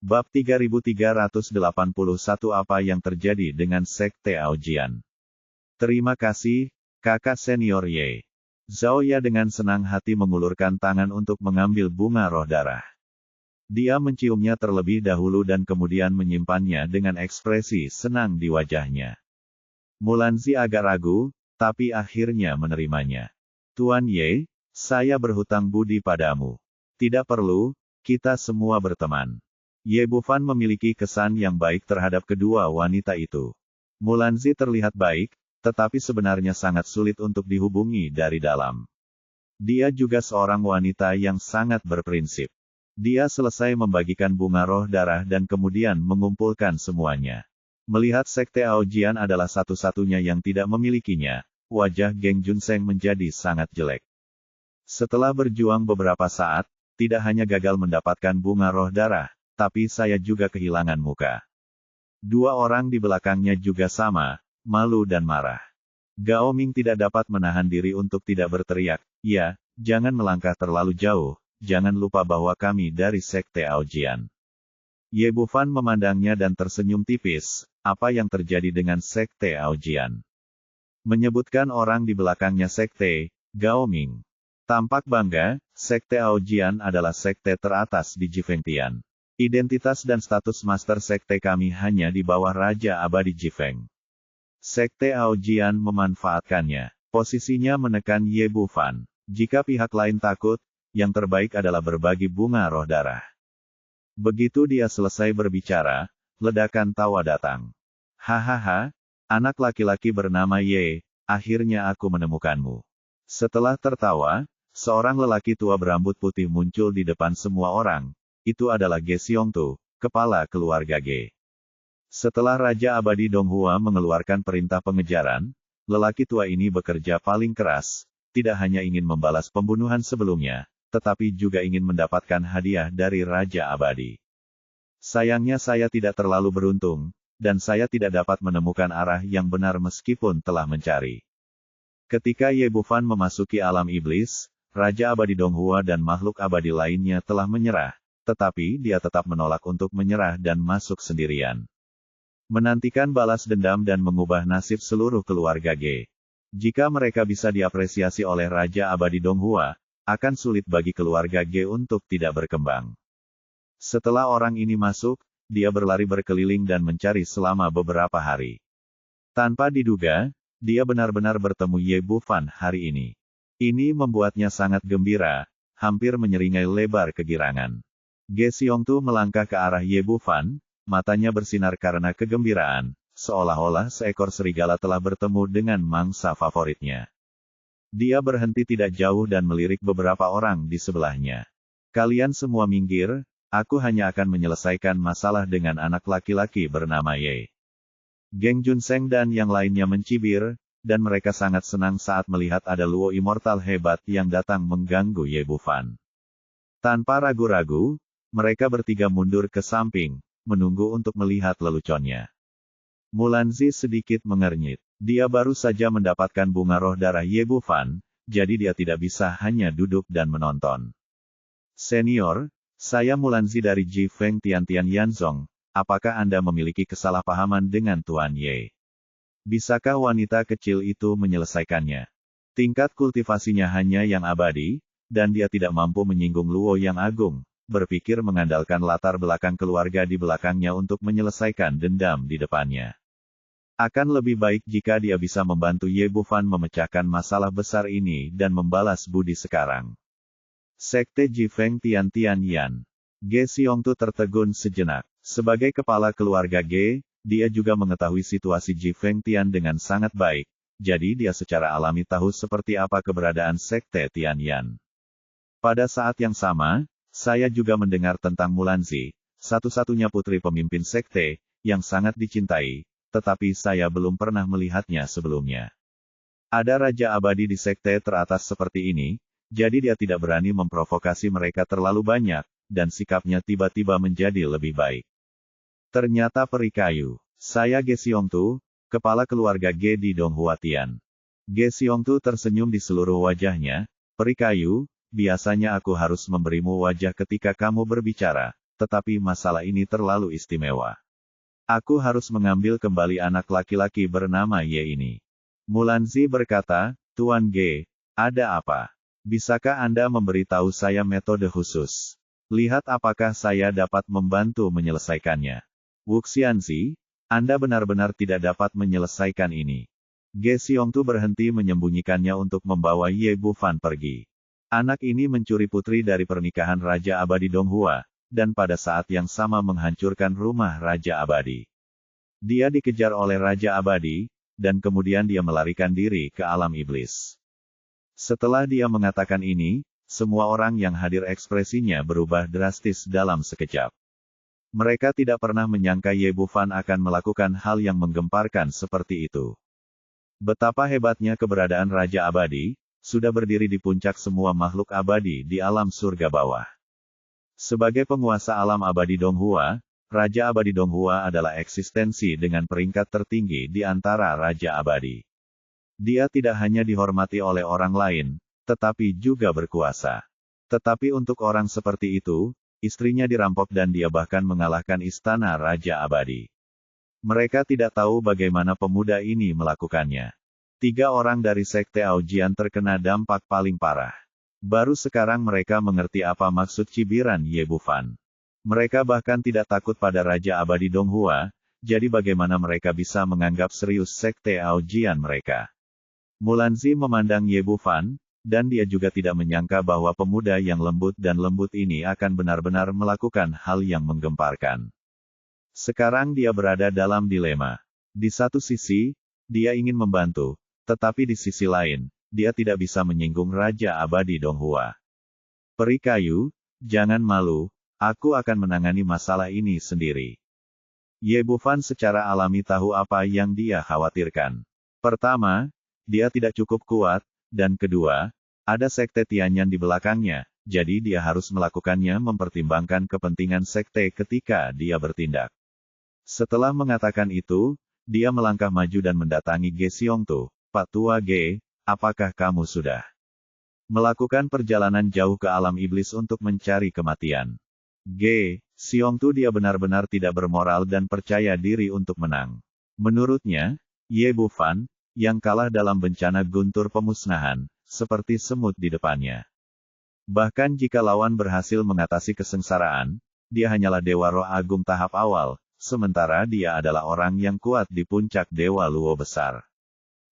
Bab 3381 Apa yang terjadi dengan Sekte Aojian? Terima kasih, kakak senior Ye. Zhao Ya dengan senang hati mengulurkan tangan untuk mengambil bunga roh darah. Dia menciumnya terlebih dahulu dan kemudian menyimpannya dengan ekspresi senang di wajahnya. Mulanzi agak ragu, tapi akhirnya menerimanya. Tuan Ye, saya berhutang budi padamu. Tidak perlu, kita semua berteman. Ye Bufan memiliki kesan yang baik terhadap kedua wanita itu. Mulanzi terlihat baik, tetapi sebenarnya sangat sulit untuk dihubungi dari dalam. Dia juga seorang wanita yang sangat berprinsip. Dia selesai membagikan bunga roh darah dan kemudian mengumpulkan semuanya. Melihat Sekte Aojian adalah satu-satunya yang tidak memilikinya, wajah Geng Junseng menjadi sangat jelek. Setelah berjuang beberapa saat, tidak hanya gagal mendapatkan bunga roh darah, tapi saya juga kehilangan muka. Dua orang di belakangnya juga sama, malu dan marah. Gao Ming tidak dapat menahan diri untuk tidak berteriak, "Ya, jangan melangkah terlalu jauh, jangan lupa bahwa kami dari Sekte Aojian." Ye Bufan memandangnya dan tersenyum tipis, "Apa yang terjadi dengan Sekte Aojian?" Menyebutkan orang di belakangnya sekte, Gao Ming tampak bangga. Sekte Aojian adalah sekte teratas di Jifengtian. Identitas dan status master sekte kami hanya di bawah Raja Abadi Jifeng. Sekte Aojian memanfaatkannya. Posisinya menekan Ye Bufan. Jika pihak lain takut, yang terbaik adalah berbagi bunga roh darah. Begitu dia selesai berbicara, ledakan tawa datang. "Hahaha, anak laki-laki bernama Ye, akhirnya aku menemukanmu." Setelah tertawa, seorang lelaki tua berambut putih muncul di depan semua orang. Itu adalah Ge Xiongtu, kepala keluarga Ge. Setelah Raja Abadi Donghua mengeluarkan perintah pengejaran, lelaki tua ini bekerja paling keras, tidak hanya ingin membalas pembunuhan sebelumnya, tetapi juga ingin mendapatkan hadiah dari Raja Abadi. Sayangnya saya tidak terlalu beruntung, dan saya tidak dapat menemukan arah yang benar meskipun telah mencari. Ketika Ye Bufan memasuki alam iblis, Raja Abadi Donghua dan makhluk abadi lainnya telah menyerah. Tetapi dia tetap menolak untuk menyerah dan masuk sendirian. Menantikan balas dendam dan mengubah nasib seluruh keluarga Ge. Jika mereka bisa diapresiasi oleh Raja Abadi Donghua, akan sulit bagi keluarga Ge untuk tidak berkembang. Setelah orang ini masuk, dia berlari berkeliling dan mencari selama beberapa hari. Tanpa diduga, dia benar-benar bertemu Ye Bufan hari ini. Ini membuatnya sangat gembira, hampir menyeringai lebar kegirangan. Ge Xiongtu melangkah ke arah Ye Bufan, matanya bersinar karena kegembiraan, seolah-olah seekor serigala telah bertemu dengan mangsa favoritnya. Dia berhenti tidak jauh dan melirik beberapa orang di sebelahnya. "Kalian semua minggir, aku hanya akan menyelesaikan masalah dengan anak laki-laki bernama Ye." Geng Junseng dan yang lainnya mencibir, dan mereka sangat senang saat melihat ada Luo Immortal hebat yang datang mengganggu Ye Bufan. Tanpa ragu-ragu, mereka bertiga mundur ke samping, menunggu untuk melihat leluconnya. Mulanzi sedikit mengernyit. Dia baru saja mendapatkan bunga roh darah Ye Bufan, jadi dia tidak bisa hanya duduk dan menonton. "Senior, saya Mulanzi dari Jifeng Tiantian Yanzong. Apakah Anda memiliki kesalahpahaman dengan Tuan Ye? Bisakah wanita kecil itu menyelesaikannya? Tingkat kultivasinya hanya yang abadi, dan dia tidak mampu menyinggung Luo yang agung. Berpikir mengandalkan latar belakang keluarga di belakangnya untuk menyelesaikan dendam di depannya. Akan lebih baik jika dia bisa membantu Ye Bufan memecahkan masalah besar ini dan membalas budi sekarang." Sekte Jifeng Tiantian Yan. Ge Xiongtu tertegun sejenak. Sebagai kepala keluarga Ge, dia juga mengetahui situasi Jifeng Tian dengan sangat baik, jadi dia secara alami tahu seperti apa keberadaan Sekte Tian Yan. Pada saat yang sama, saya juga mendengar tentang Mulanzi, satu-satunya putri pemimpin sekte, yang sangat dicintai, tetapi saya belum pernah melihatnya sebelumnya. Ada Raja Abadi di sekte teratas seperti ini, jadi dia tidak berani memprovokasi mereka terlalu banyak, dan sikapnya tiba-tiba menjadi lebih baik. Ternyata peri kayu. Saya Ge Xiongtu, kepala keluarga Ge di Donghua Tian. Ge Xiongtu tersenyum di seluruh wajahnya. "Peri kayu, biasanya aku harus memberimu wajah ketika kamu berbicara, tetapi masalah ini terlalu istimewa. Aku harus mengambil kembali anak laki-laki bernama Ye ini. Mulanzi berkata, Tuan Ge, ada apa? Bisakah Anda memberitahu saya metode khusus? Lihat apakah saya dapat membantu menyelesaikannya. Wuxianzi, Anda benar-benar tidak dapat menyelesaikan ini. Ge Xiongtu berhenti menyembunyikannya untuk membawa Ye Bufan pergi. Anak ini mencuri putri dari pernikahan Raja Abadi Donghua, dan pada saat yang sama menghancurkan rumah Raja Abadi. Dia dikejar oleh Raja Abadi, dan kemudian dia melarikan diri ke alam iblis. Setelah dia mengatakan ini, semua orang yang hadir ekspresinya berubah drastis dalam sekejap. Mereka tidak pernah menyangka Ye Bufan akan melakukan hal yang menggemparkan seperti itu. Betapa hebatnya keberadaan Raja Abadi, sudah berdiri di puncak semua makhluk abadi di alam surga bawah. Sebagai penguasa alam abadi Donghua, Raja Abadi Donghua adalah eksistensi dengan peringkat tertinggi di antara Raja Abadi. Dia tidak hanya dihormati oleh orang lain, tetapi juga berkuasa. Tetapi untuk orang seperti itu, istrinya dirampok dan dia bahkan mengalahkan istana Raja Abadi. Mereka tidak tahu bagaimana pemuda ini melakukannya. 3 orang dari Sekte Aojian terkena dampak paling parah. Baru sekarang mereka mengerti apa maksud cibiran Ye Bufan. Mereka bahkan tidak takut pada Raja Abadi Donghua, jadi bagaimana mereka bisa menganggap serius Sekte Aojian mereka. Mulanzi memandang Ye Bufan, dan dia juga tidak menyangka bahwa pemuda yang lembut dan lembut ini akan benar-benar melakukan hal yang menggemparkan. Sekarang dia berada dalam dilema. Di satu sisi, dia ingin membantu, tetapi di sisi lain, dia tidak bisa menyinggung Raja Abadi Donghua. Peri kayu, jangan malu, aku akan menangani masalah ini sendiri. Ye Bufan secara alami tahu apa yang dia khawatirkan. Pertama, dia tidak cukup kuat, dan kedua, ada sekte Tianyan di belakangnya, jadi dia harus melakukannya mempertimbangkan kepentingan sekte ketika dia bertindak. Setelah mengatakan itu, dia melangkah maju dan mendatangi Ge Xiongtu. Pak Tua Ge, apakah kamu sudah melakukan perjalanan jauh ke alam iblis untuk mencari kematian? Ge Xiongtu dia benar-benar tidak bermoral dan percaya diri untuk menang. Menurutnya, Ye Bufan, yang kalah dalam bencana guntur pemusnahan, seperti semut di depannya. Bahkan jika lawan berhasil mengatasi kesengsaraan, dia hanyalah Dewa Roh Agung tahap awal, sementara dia adalah orang yang kuat di puncak Dewa Luo besar.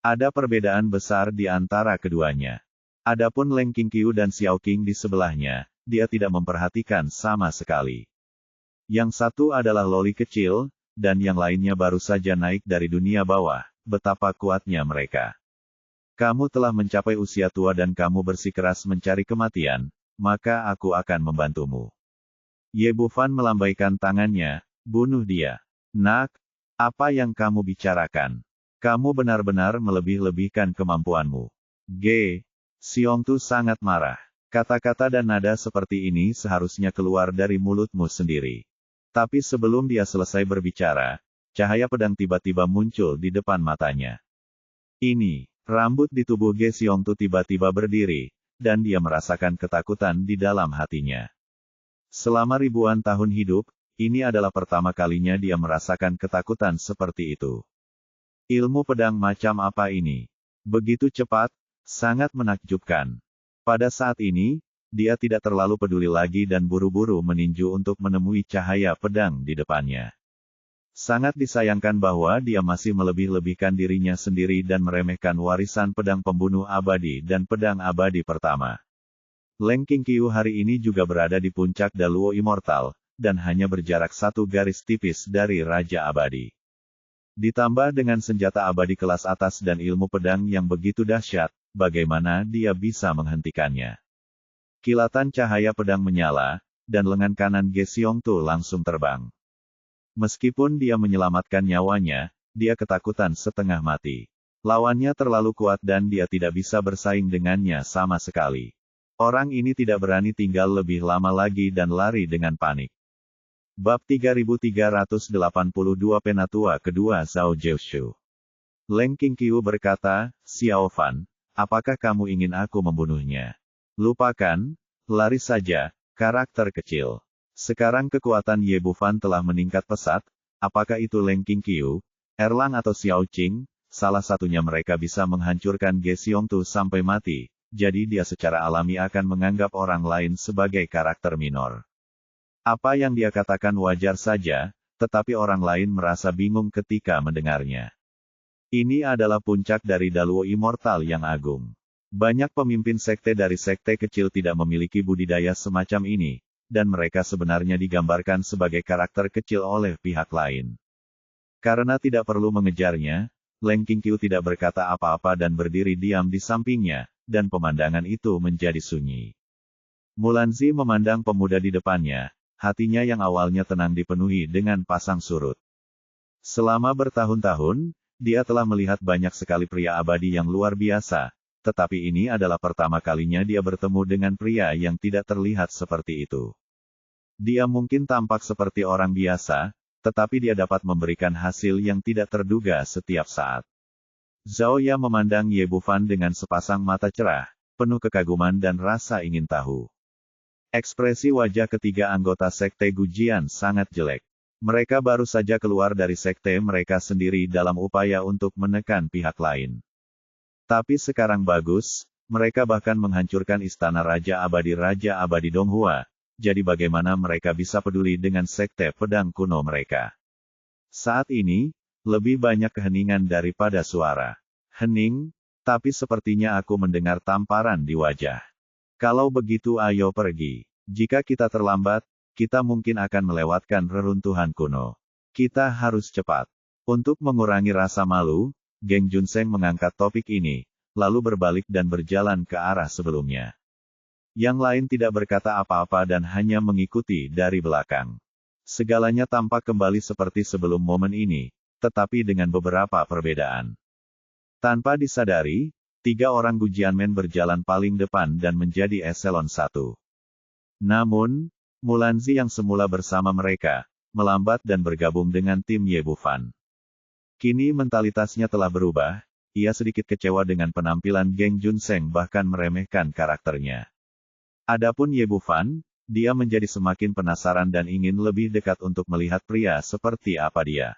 Ada perbedaan besar di antara keduanya. Adapun Leng Qingqiu dan Xiao Qing di sebelahnya, dia tidak memperhatikan sama sekali. Yang satu adalah loli kecil, dan yang lainnya baru saja naik dari dunia bawah, betapa kuatnya mereka. Kamu telah mencapai usia tua dan kamu bersikeras mencari kematian, maka aku akan membantumu. Ye Bufan melambaikan tangannya, bunuh dia. Nak, apa yang kamu bicarakan? Kamu benar-benar melebih-lebihkan kemampuanmu. Ge Xiongtu sangat marah. Kata-kata dan nada seperti ini seharusnya keluar dari mulutmu sendiri. Tapi sebelum dia selesai berbicara, cahaya pedang tiba-tiba muncul di depan matanya. Ini, rambut di tubuh Ge Xiongtu tiba-tiba berdiri, dan dia merasakan ketakutan di dalam hatinya. Selama ribuan tahun hidup, ini adalah pertama kalinya dia merasakan ketakutan seperti itu. Ilmu pedang macam apa ini? Begitu cepat, sangat menakjubkan. Pada saat ini, dia tidak terlalu peduli lagi dan buru-buru meninju untuk menemui cahaya pedang di depannya. Sangat disayangkan bahwa dia masih melebih-lebihkan dirinya sendiri dan meremehkan warisan pedang pembunuh abadi dan pedang abadi pertama. Leng Qingqiu hari ini juga berada di puncak Daluo Immortal, dan hanya berjarak 1 garis tipis dari Raja Abadi. Ditambah dengan senjata abadi kelas atas dan ilmu pedang yang begitu dahsyat, bagaimana dia bisa menghentikannya? Kilatan cahaya pedang menyala, dan lengan kanan Ge Xiongtu langsung terbang. Meskipun dia menyelamatkan nyawanya, dia ketakutan setengah mati. Lawannya terlalu kuat dan dia tidak bisa bersaing dengannya sama sekali. Orang ini tidak berani tinggal lebih lama lagi dan lari dengan panik. Bab 3382 Penatua Kedua Zhao Jiushu. Leng Qingqiu berkata, Xiao Fan, apakah kamu ingin aku membunuhnya? Lupakan, lari saja, karakter kecil. Sekarang kekuatan Ye Bufan telah meningkat pesat, apakah itu Leng Qingqiu, Erlang atau Xiao Qing, salah satunya mereka bisa menghancurkan Ge Xiongtu sampai mati, jadi dia secara alami akan menganggap orang lain sebagai karakter minor. Apa yang dia katakan wajar saja, tetapi orang lain merasa bingung ketika mendengarnya. Ini adalah puncak dari Daluo Immortal yang agung. Banyak pemimpin sekte dari sekte kecil tidak memiliki budidaya semacam ini, dan mereka sebenarnya digambarkan sebagai karakter kecil oleh pihak lain. Karena tidak perlu mengejarnya, Leng Qingqiu tidak berkata apa-apa dan berdiri diam di sampingnya, dan pemandangan itu menjadi sunyi. Mulanzi memandang pemuda di depannya, hatinya yang awalnya tenang dipenuhi dengan pasang surut. Selama bertahun-tahun, dia telah melihat banyak sekali pria abadi yang luar biasa, tetapi ini adalah pertama kalinya dia bertemu dengan pria yang tidak terlihat seperti itu. Dia mungkin tampak seperti orang biasa, tetapi dia dapat memberikan hasil yang tidak terduga setiap saat. Zhao Ya memandang Ye Bufan dengan sepasang mata cerah, penuh kekaguman dan rasa ingin tahu. Ekspresi wajah ketiga anggota sekte Gujian sangat jelek. Mereka baru saja keluar dari sekte mereka sendiri dalam upaya untuk menekan pihak lain. Tapi sekarang bagus, mereka bahkan menghancurkan istana Raja Abadi Donghua. Jadi bagaimana mereka bisa peduli dengan sekte pedang kuno mereka? Saat ini, lebih banyak keheningan daripada suara. Hening, tapi sepertinya aku mendengar tamparan di wajah. Kalau begitu ayo pergi. Jika kita terlambat, kita mungkin akan melewatkan reruntuhan kuno. Kita harus cepat. Untuk mengurangi rasa malu, Geng Junseng mengangkat topik ini, lalu berbalik dan berjalan ke arah sebelumnya. Yang lain tidak berkata apa-apa dan hanya mengikuti dari belakang. Segalanya tampak kembali seperti sebelum momen ini, tetapi dengan beberapa perbedaan. Tanpa disadari, 3 orang Gujianmen berjalan paling depan dan menjadi eselon 1. Namun, Mulanzi yang semula bersama mereka, melambat dan bergabung dengan tim Ye Bufan. Kini mentalitasnya telah berubah, ia sedikit kecewa dengan penampilan Geng Junseng bahkan meremehkan karakternya. Adapun Ye Bufan, dia menjadi semakin penasaran dan ingin lebih dekat untuk melihat pria seperti apa dia.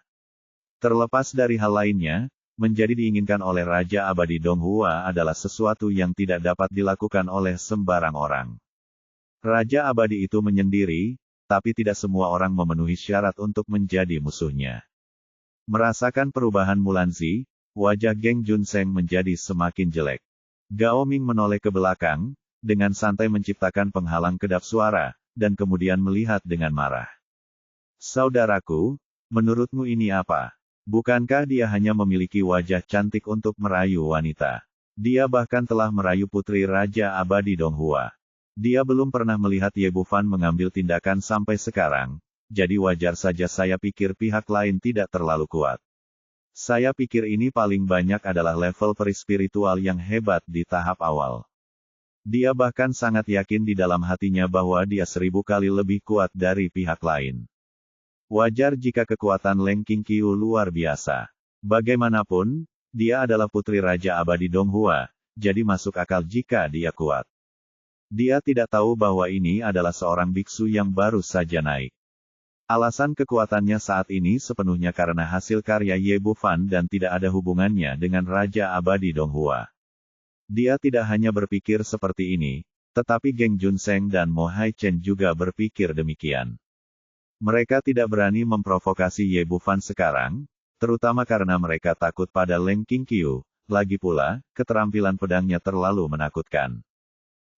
Terlepas dari hal lainnya, menjadi diinginkan oleh Raja Abadi Donghua adalah sesuatu yang tidak dapat dilakukan oleh sembarang orang. Raja Abadi itu menyendiri, tapi tidak semua orang memenuhi syarat untuk menjadi musuhnya. Merasakan perubahan Mulanzi, wajah Geng Junseng menjadi semakin jelek. Gao Ming menoleh ke belakang, dengan santai menciptakan penghalang kedap suara, dan kemudian melihat dengan marah. Saudaraku, menurutmu ini apa? Bukankah dia hanya memiliki wajah cantik untuk merayu wanita? Dia bahkan telah merayu putri Raja Abadi Donghua. Dia belum pernah melihat Ye Bufan mengambil tindakan sampai sekarang, jadi wajar saja saya pikir pihak lain tidak terlalu kuat. Saya pikir ini paling banyak adalah level perispiritual yang hebat di tahap awal. Dia bahkan sangat yakin di dalam hatinya bahwa dia 1000 kali lebih kuat dari pihak lain. Wajar jika kekuatan Leng Qingqiu luar biasa. Bagaimanapun, dia adalah putri Raja Abadi Donghua, jadi masuk akal jika dia kuat. Dia tidak tahu bahwa ini adalah seorang biksu yang baru saja naik. Alasan kekuatannya saat ini sepenuhnya karena hasil karya Ye Bufan dan tidak ada hubungannya dengan Raja Abadi Donghua. Dia tidak hanya berpikir seperti ini, tetapi Geng Junseng dan Mo Haichen juga berpikir demikian. Mereka tidak berani memprovokasi Ye Bufan sekarang, terutama karena mereka takut pada Leng Qingqiu, lagi pula, keterampilan pedangnya terlalu menakutkan.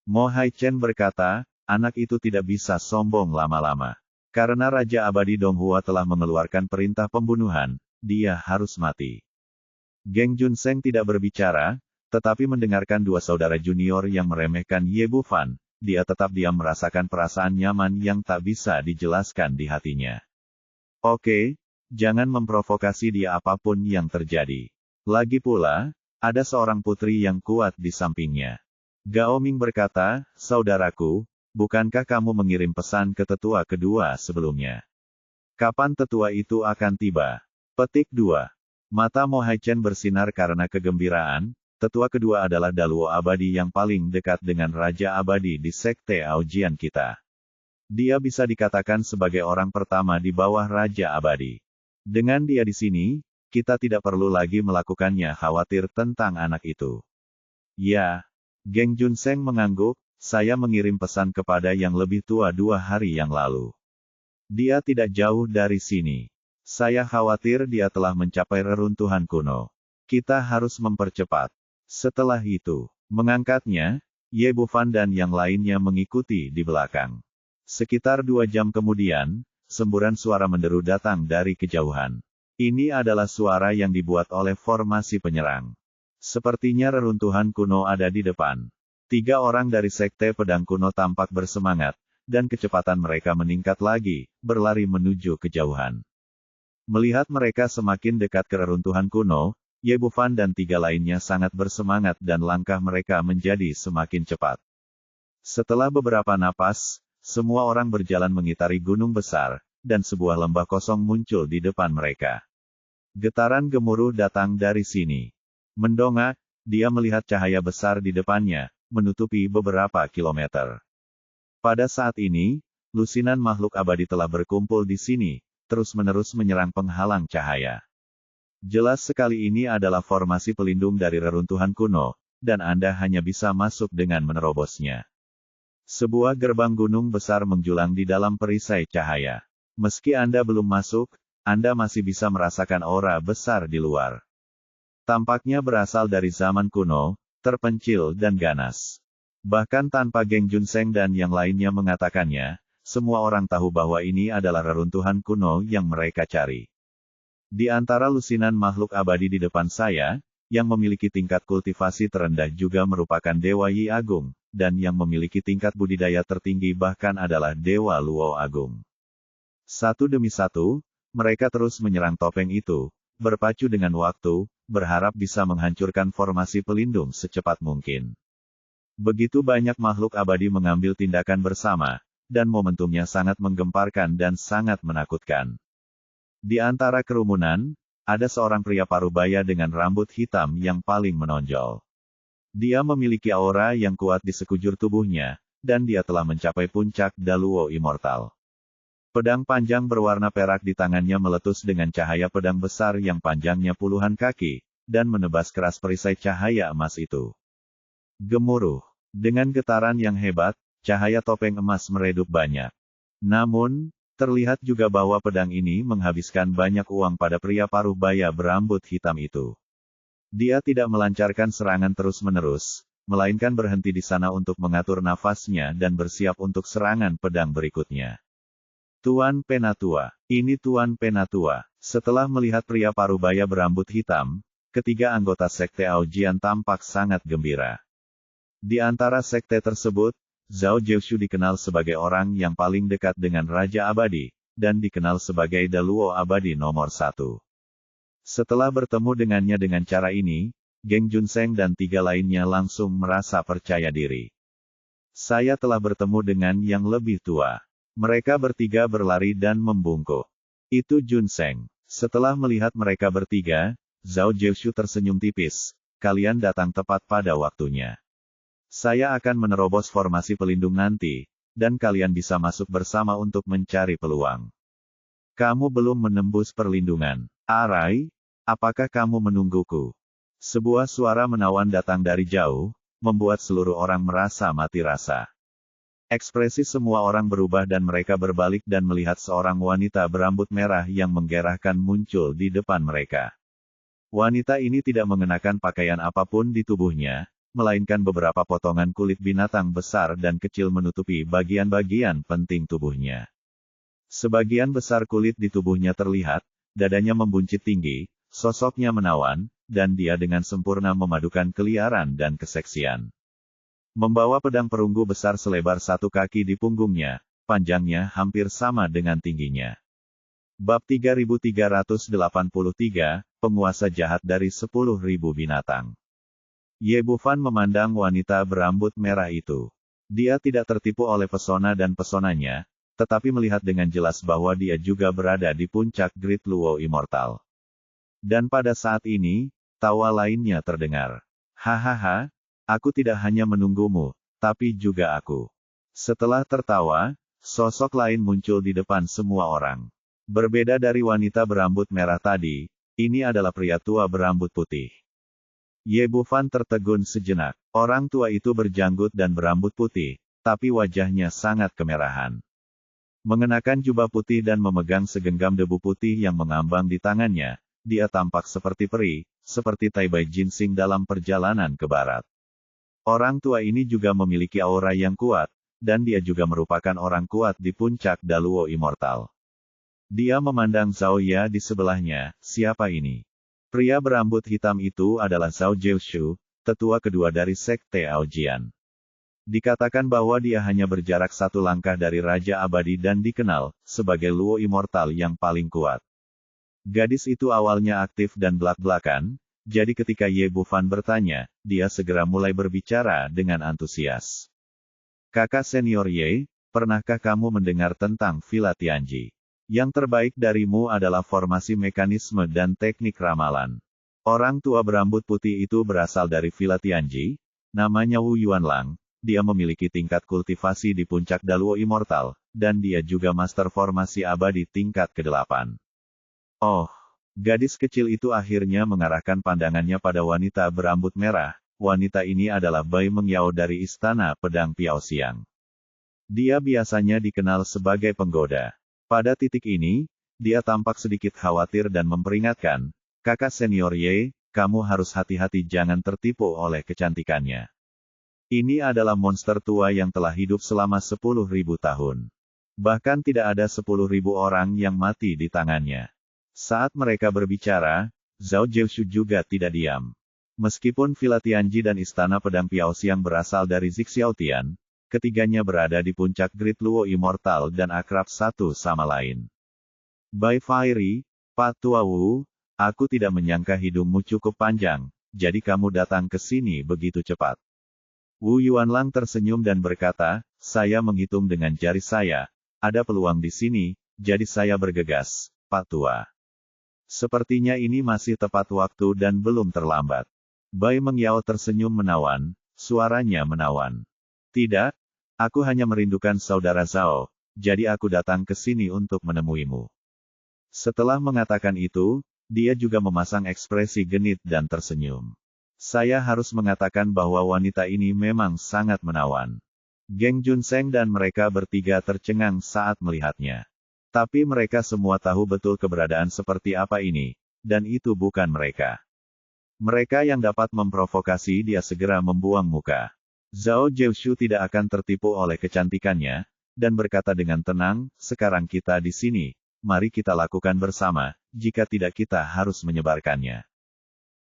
Mo Haichen berkata, anak itu tidak bisa sombong lama-lama. Karena Raja Abadi Donghua telah mengeluarkan perintah pembunuhan, dia harus mati. Geng Junseng tidak berbicara, tetapi mendengarkan 2 saudara junior yang meremehkan Ye Bufan, dia tetap diam merasakan perasaan nyaman yang tak bisa dijelaskan di hatinya. Oke, jangan memprovokasi dia apapun yang terjadi. Lagi pula, ada seorang putri yang kuat di sampingnya. Gao Ming berkata, saudaraku, bukankah kamu mengirim pesan ke tetua kedua sebelumnya? Kapan tetua itu akan tiba? Petik 2. Mata Mo Haichen bersinar karena kegembiraan. Tetua kedua adalah Daluo Abadi yang paling dekat dengan Raja Abadi di Sekte Aojian kita. Dia bisa dikatakan sebagai orang pertama di bawah Raja Abadi. Dengan dia di sini, kita tidak perlu lagi melakukannya khawatir tentang anak itu. Ya, Geng Junseng mengangguk, saya mengirim pesan kepada yang lebih tua 2 hari yang lalu. Dia tidak jauh dari sini. Saya khawatir dia telah mencapai reruntuhan kuno. Kita harus mempercepat. Setelah itu, mengangkatnya, Ye Bufan dan yang lainnya mengikuti di belakang. Sekitar 2 jam kemudian, semburan suara menderu datang dari kejauhan. Ini adalah suara yang dibuat oleh formasi penyerang. Sepertinya reruntuhan kuno ada di depan. 3 orang dari Sekte Pedang Kuno tampak bersemangat, dan kecepatan mereka meningkat lagi, berlari menuju kejauhan. Melihat mereka semakin dekat ke reruntuhan kuno, Ye Bufan dan 3 lainnya sangat bersemangat dan langkah mereka menjadi semakin cepat. Setelah beberapa napas, semua orang berjalan mengitari gunung besar, dan sebuah lembah kosong muncul di depan mereka. Getaran gemuruh datang dari sini. Mendongak, dia melihat cahaya besar di depannya, menutupi beberapa kilometer. Pada saat ini, lusinan makhluk abadi telah berkumpul di sini, terus-menerus menyerang penghalang cahaya. Jelas sekali ini adalah formasi pelindung dari reruntuhan kuno, dan Anda hanya bisa masuk dengan menerobosnya. Sebuah gerbang gunung besar menjulang di dalam perisai cahaya. Meski Anda belum masuk, Anda masih bisa merasakan aura besar di luar. Tampaknya berasal dari zaman kuno, terpencil dan ganas. Bahkan tanpa Geng Junseng dan yang lainnya mengatakannya, semua orang tahu bahwa ini adalah reruntuhan kuno yang mereka cari. Di antara lusinan makhluk abadi di depan saya, yang memiliki tingkat kultivasi terendah juga merupakan Dewa Yi Agung, dan yang memiliki tingkat budidaya tertinggi bahkan adalah Dewa Luo Agung. Satu demi satu, mereka terus menyerang topeng itu, berpacu dengan waktu, berharap bisa menghancurkan formasi pelindung secepat mungkin. Begitu banyak makhluk abadi mengambil tindakan bersama, dan momentumnya sangat menggemparkan dan sangat menakutkan. Di antara kerumunan, ada seorang pria parubaya dengan rambut hitam yang paling menonjol. Dia memiliki aura yang kuat di sekujur tubuhnya, dan dia telah mencapai puncak Daluo Immortal. Pedang panjang berwarna perak di tangannya meletus dengan cahaya pedang besar yang panjangnya puluhan kaki, dan menebas keras perisai cahaya emas itu. Gemuruh. Dengan getaran yang hebat, cahaya topeng emas meredup banyak. Namun, terlihat juga bahwa pedang ini menghabiskan banyak uang pada pria parubaya berambut hitam itu. Dia tidak melancarkan serangan terus-menerus, melainkan berhenti di sana untuk mengatur nafasnya dan bersiap untuk serangan pedang berikutnya. Tuan Penatua, ini Tuan Penatua. Setelah melihat pria parubaya berambut hitam, ketiga anggota Sekte Aojian tampak sangat gembira. Di antara sekte tersebut, Zhao Jiushu dikenal sebagai orang yang paling dekat dengan Raja Abadi, dan dikenal sebagai Daluo Abadi nomor 1. Setelah bertemu dengannya dengan cara ini, Geng Junseng dan 3 lainnya langsung merasa percaya diri. Saya telah bertemu dengan yang lebih tua. Mereka bertiga berlari dan membungkuk. Itu Junseng. Setelah melihat mereka bertiga, Zhao Jiushu tersenyum tipis. Kalian datang tepat pada waktunya. Saya akan menerobos formasi pelindung nanti, dan kalian bisa masuk bersama untuk mencari peluang. Kamu belum menembus perlindungan. Arai, apakah kamu menungguku? Sebuah suara menawan datang dari jauh, membuat seluruh orang merasa mati rasa. Ekspresi semua orang berubah dan mereka berbalik dan melihat seorang wanita berambut merah yang menggerahkan muncul di depan mereka. Wanita ini tidak mengenakan pakaian apapun di tubuhnya, melainkan beberapa potongan kulit binatang besar dan kecil menutupi bagian-bagian penting tubuhnya. Sebagian besar kulit di tubuhnya terlihat, dadanya membuncit tinggi, sosoknya menawan, dan dia dengan sempurna memadukan keliaran dan keseksian. Membawa pedang perunggu besar selebar 1 kaki di punggungnya, panjangnya hampir sama dengan tingginya. Bab 3383, Penguasa Jahat dari 10.000 Binatang. Ye Bufan memandang wanita berambut merah itu. Dia tidak tertipu oleh pesona dan pesonanya, tetapi melihat dengan jelas bahwa dia juga berada di puncak Great Luo Immortal. Dan pada saat ini, tawa lainnya terdengar. Hahaha, aku tidak hanya menunggumu, tapi juga aku. Setelah tertawa, sosok lain muncul di depan semua orang. Berbeda dari wanita berambut merah tadi, ini adalah pria tua berambut putih. Ye Bufan tertegun sejenak. Orang tua itu berjanggut dan berambut putih, tapi wajahnya sangat kemerahan. Mengenakan jubah putih dan memegang segenggam debu putih yang mengambang di tangannya, dia tampak seperti peri, seperti Tai Bai Jinsing dalam perjalanan ke barat. Orang tua ini juga memiliki aura yang kuat, dan dia juga merupakan orang kuat di puncak Daluo Immortal. Dia memandang Zhao Ya di sebelahnya, siapa ini? Pria berambut hitam itu adalah Zhao Jiushu, tetua kedua dari Sekte Aojian. Dikatakan bahwa dia hanya berjarak satu langkah dari Raja Abadi dan dikenal sebagai Luo Immortal yang paling kuat. Gadis itu awalnya aktif dan belak-belakan, jadi ketika Ye Bufan bertanya, dia segera mulai berbicara dengan antusias. Kakak senior Ye, pernahkah kamu mendengar tentang Villa Tianji? Yang terbaik darimu adalah formasi mekanisme dan teknik ramalan. Orang tua berambut putih itu berasal dari Villa Tianji, namanya Wu Yuanlang, dia memiliki tingkat kultivasi di puncak Daluo Immortal, dan dia juga master formasi abadi tingkat ke-8. Oh! Gadis kecil itu akhirnya mengarahkan pandangannya pada wanita berambut merah. Wanita ini adalah Bai Mengyao dari Istana Pedang Piaoxiang. Dia biasanya dikenal sebagai penggoda. Pada titik ini, dia tampak sedikit khawatir dan memperingatkan, kakak senior Ye, kamu harus hati-hati jangan tertipu oleh kecantikannya. Ini adalah monster tua yang telah hidup selama 10.000 tahun. Bahkan tidak ada 10.000 orang yang mati di tangannya. Saat mereka berbicara, Zhao Jiushu juga tidak diam. Meskipun Villa Tianji dan Istana Pedang Piaoxiang berasal dari Zixiaotian, ketiganya berada di puncak Great Luo Immortal dan akrab satu sama lain. Bai Fairy, Pak Tua Wu, aku tidak menyangka hidungmu cukup panjang, jadi kamu datang ke sini begitu cepat. Wu Yuanlang tersenyum dan berkata, saya menghitung dengan jari saya, ada peluang di sini, jadi saya bergegas, Pak Tua. Sepertinya ini masih tepat waktu dan belum terlambat. Bai Mengyao tersenyum menawan, suaranya menawan. Tidak, aku hanya merindukan saudara Zhao, jadi aku datang ke sini untuk menemuimu. Setelah mengatakan itu, dia juga memasang ekspresi genit dan tersenyum. Saya harus mengatakan bahwa wanita ini memang sangat menawan. Geng Junseng dan mereka bertiga tercengang saat melihatnya. Tapi mereka semua tahu betul keberadaan seperti apa ini, dan itu bukan mereka. Mereka yang dapat memprovokasi dia segera membuang muka. Zhao Jiushu tidak akan tertipu oleh kecantikannya, dan berkata dengan tenang, sekarang kita di sini, mari kita lakukan bersama, jika tidak kita harus menyebarkannya.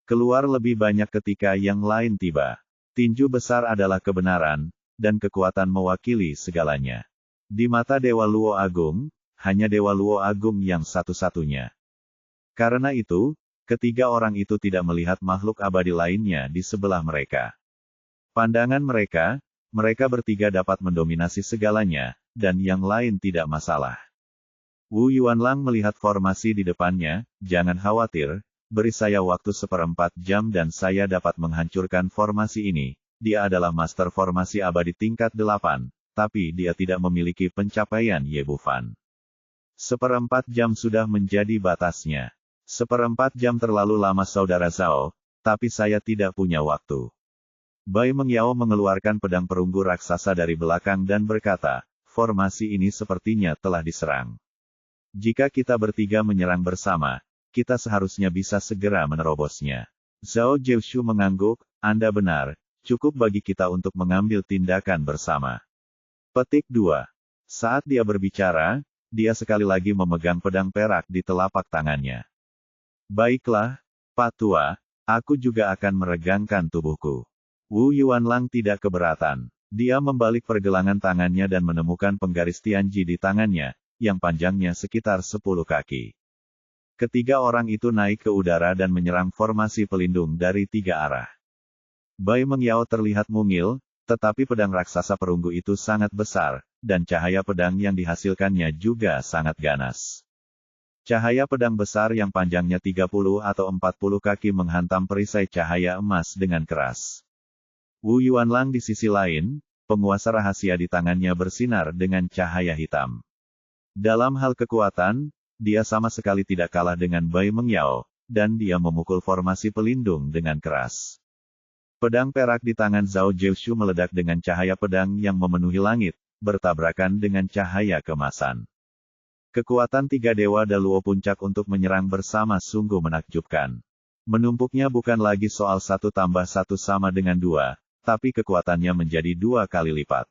Keluar lebih banyak ketika yang lain tiba. Tinju besar adalah kebenaran, dan kekuatan mewakili segalanya. Di mata Dewa Luo Agung, hanya Dewa Luo Agung yang satu-satunya. Karena itu, ketiga orang itu tidak melihat makhluk abadi lainnya di sebelah mereka. Pandangan mereka bertiga dapat mendominasi segalanya, dan yang lain tidak masalah. Wu Yuanlang melihat formasi di depannya, jangan khawatir, beri saya waktu 1/4 jam dan saya dapat menghancurkan formasi ini. Dia adalah master formasi abadi tingkat 8, tapi dia tidak memiliki pencapaian Ye Bufan. 1/4 jam sudah menjadi batasnya. 1/4 jam terlalu lama saudara Zhao, tapi saya tidak punya waktu. Bai Mengyao mengeluarkan pedang perunggu raksasa dari belakang dan berkata, formasi ini sepertinya telah diserang. Jika kita bertiga menyerang bersama, kita seharusnya bisa segera menerobosnya. Zhao Jiushu mengangguk, Anda benar, cukup bagi kita untuk mengambil tindakan bersama. Petik 2. Saat dia berbicara, dia sekali lagi memegang pedang perak di telapak tangannya. Baiklah, Pak Tua, aku juga akan meregangkan tubuhku. Wu Yuanlang tidak keberatan. Dia membalik pergelangan tangannya dan menemukan penggaris Tianji di tangannya, yang panjangnya sekitar 10 kaki. Ketiga orang itu naik ke udara dan menyerang formasi pelindung dari 3 arah. Bai Mengyao terlihat mungil, tetapi pedang raksasa perunggu itu sangat besar, dan cahaya pedang yang dihasilkannya juga sangat ganas. Cahaya pedang besar yang panjangnya 30 atau 40 kaki menghantam perisai cahaya emas dengan keras. Wu Yuanlang di sisi lain, penguasa rahasia di tangannya bersinar dengan cahaya hitam. Dalam hal kekuatan, dia sama sekali tidak kalah dengan Bai Mengyao, dan dia memukul formasi pelindung dengan keras. Pedang perak di tangan Zhao Jiushu meledak dengan cahaya pedang yang memenuhi langit, bertabrakan dengan cahaya kemasan. Kekuatan tiga dewa Daluo puncak untuk menyerang bersama sungguh menakjubkan. Menumpuknya bukan lagi soal 1 tambah 1 sama dengan 2, tapi kekuatannya menjadi 2 kali lipat.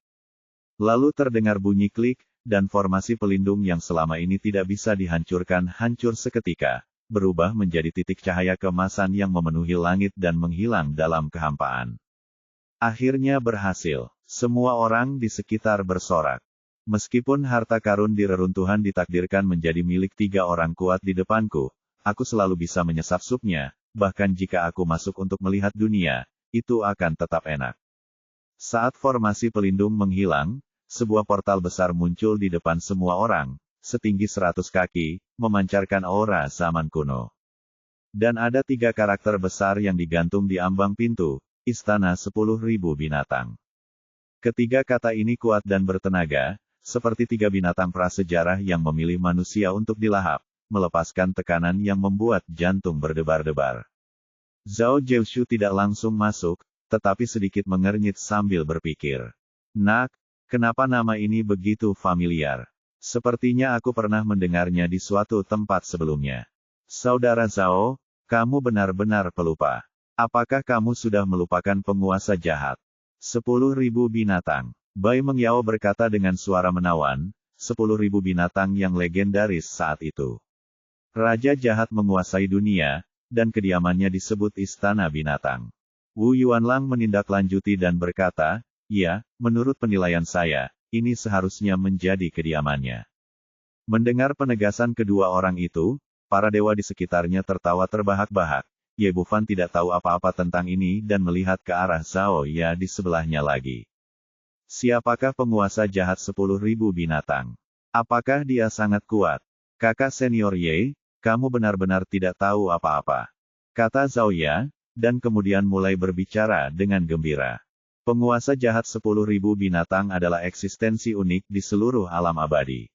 Lalu terdengar bunyi klik, dan formasi pelindung yang selama ini tidak bisa dihancurkan hancur seketika, berubah menjadi titik cahaya kemasan yang memenuhi langit dan menghilang dalam kehampaan. Akhirnya berhasil. Semua orang di sekitar bersorak. Meskipun harta karun di reruntuhan ditakdirkan menjadi milik 3 orang kuat di depanku, aku selalu bisa menyesap supnya, bahkan jika aku masuk untuk melihat dunia, itu akan tetap enak. Saat formasi pelindung menghilang, sebuah portal besar muncul di depan semua orang, setinggi 100 kaki, memancarkan aura zaman kuno. Dan ada 3 karakter besar yang digantung di ambang pintu, Istana 10.000 Binatang. Ketiga kata ini kuat dan bertenaga, seperti 3 binatang prasejarah yang memilih manusia untuk dilahap, melepaskan tekanan yang membuat jantung berdebar-debar. Zhao Jiushu tidak langsung masuk, tetapi sedikit mengernyit sambil berpikir. Nak, kenapa nama ini begitu familiar? Sepertinya aku pernah mendengarnya di suatu tempat sebelumnya. Saudara Zhao, kamu benar-benar pelupa. Apakah kamu sudah melupakan penguasa jahat? 10.000 binatang. Bai Mengyao berkata dengan suara menawan, 10.000 binatang yang legendaris saat itu. Raja jahat menguasai dunia, dan kediamannya disebut Istana Binatang. Wu Yuanlang menindaklanjuti dan berkata, ya, menurut penilaian saya, ini seharusnya menjadi kediamannya. Mendengar penegasan kedua orang itu, para dewa di sekitarnya tertawa terbahak-bahak. Ye Bufan tidak tahu apa-apa tentang ini dan melihat ke arah Zhao Ya di sebelahnya lagi. Siapakah penguasa jahat 10.000 binatang? Apakah dia sangat kuat? Kakak senior Ye, kamu benar-benar tidak tahu apa-apa. Kata Zhao Ya, dan kemudian mulai berbicara dengan gembira. Penguasa jahat 10.000 binatang adalah eksistensi unik di seluruh alam abadi.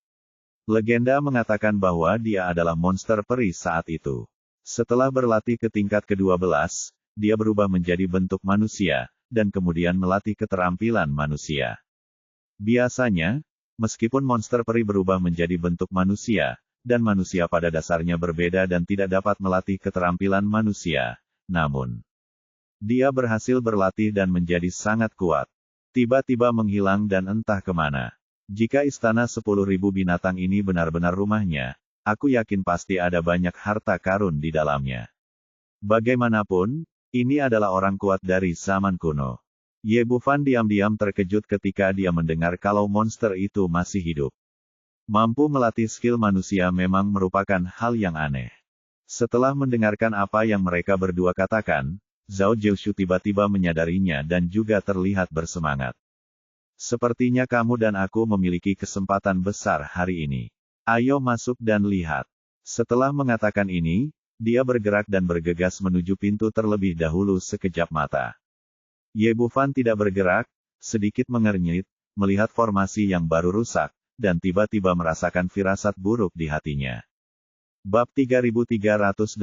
Legenda mengatakan bahwa dia adalah monster peri saat itu. Setelah berlatih ke tingkat ke-12, dia berubah menjadi bentuk manusia, dan kemudian melatih keterampilan manusia. Biasanya, meskipun monster peri berubah menjadi bentuk manusia, dan manusia pada dasarnya berbeda dan tidak dapat melatih keterampilan manusia, namun dia berhasil berlatih dan menjadi sangat kuat. Tiba-tiba menghilang dan entah kemana. Jika istana 10.000 binatang ini benar-benar rumahnya, aku yakin pasti ada banyak harta karun di dalamnya. Bagaimanapun, ini adalah orang kuat dari zaman kuno. Ye Bufan diam-diam terkejut ketika dia mendengar kalau monster itu masih hidup. Mampu melatih skill manusia memang merupakan hal yang aneh. Setelah mendengarkan apa yang mereka berdua katakan, Zhao Jiushu tiba-tiba menyadarinya dan juga terlihat bersemangat. Sepertinya kamu dan aku memiliki kesempatan besar hari ini. Ayo masuk dan lihat. Setelah mengatakan ini, dia bergerak dan bergegas menuju pintu terlebih dahulu sekejap mata. Ye Bufan tidak bergerak, sedikit mengernyit, melihat formasi yang baru rusak, dan tiba-tiba merasakan firasat buruk di hatinya. Bab 3384